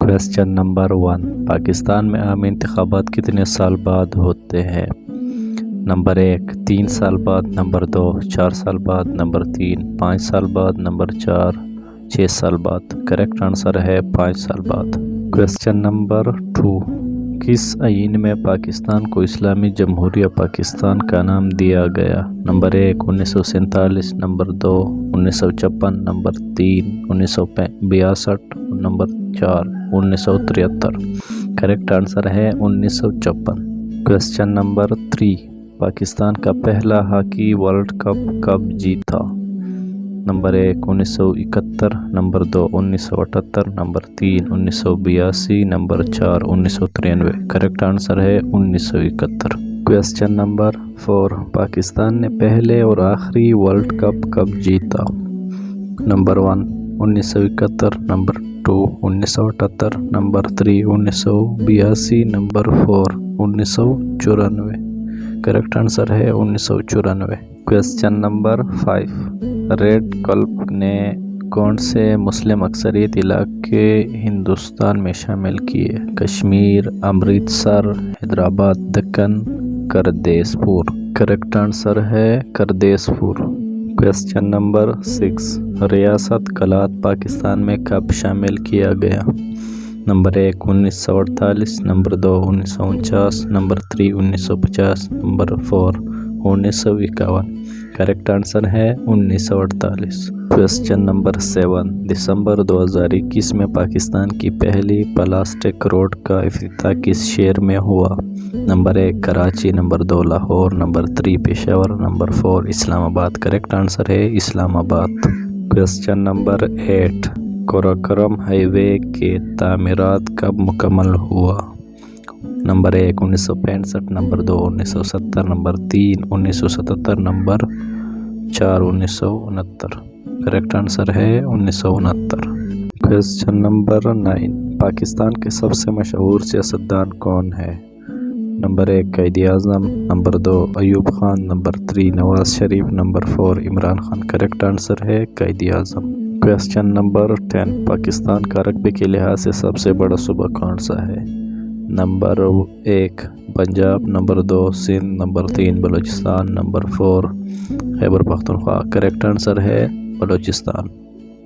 Question number 1, Pakistan में आम इंतखाबात कितने साल बाद होते हैं? नंबर 1 3 साल बाद, नंबर 2 4 साल बाद, नंबर 3 5 साल बाद, नंबर 4 6 साल बाद। करेक्ट आंसर है 5 साल बाद। क्वेश्चन नंबर 2, किस आईन में पाकिस्तान को इस्लामी जमहूरिया पाकिस्तान का नाम दिया गया? Number 1 1947, number 2 1956, number 3 1962, number 4 1973। Correct answer है 1956। क्वेश्चन नंबर 3, पाकिस्तान का पहला हॉकी वर्ल्ड कप कब जीता? Number 1 1971, number 2 1978, number 3 1982, number 4 1993। Correct answer है 1971। क्वेश्चन नंबर 4, पाकिस्तान ने पहले और आखिरी वर्ल्ड कप कब जीता? Number 1 1971, number 2 1978, number 3 1982, number 4 1994। Correct answer है 1994। क्वेश्चन नंबर 5, रेड क्लब ने कौन से मुस्लिम अक्सरियत इलाके हिंदुस्तान में शामिल किए? कश्मीर, अमृतसर, हैदराबाद, दक्कन, करदेसपुर। करेक्ट आंसर है करदेसपुर। क्वेश्चन नंबर 6, रियासत कलात पाकिस्तान में कब शामिल किया गया? Number 1 1948, number 2 1949, number 3 1950, number 4 1951। Correct answer है 1948। क्वेश्चन नंबर 7, दिसंबर 2021 में पाकिस्तान की पहली प्लास्टिक रोड का इफ्तिताह किस शहर में हुआ? Number 1 Karachi, number 2 Lahore, number 3 Peshawar, number 4 Islamabad. Correct answer है Islamabad. Question number 8, Karakoram highway के तामीरात कब मुकम्मल हुआ? Number 1 1965, number 2 1970, number 3 1977, number 4 1969। Correct answer है 1969। क्वेश्चन नंबर 9, पाकिस्तान के सबसे मशहूर सियासतदान कौन है? Number 1 Quaid Azam, number 2 Ayub Khan, number 3 Nawaz Sharif, number 4 Imran Khan. Correct answer है कायद आज़म। क्वेश्चन नंबर 10, पाकिस्तान का रकबे के लिहाज से सबसे बड़ा सूबा कौन सा है? Number 1 Punjab, number 2 Sindh, number 3 Balochistan, number 4 Khyber Pakhtunkhwa. Correct answer है बलूचिस्तान।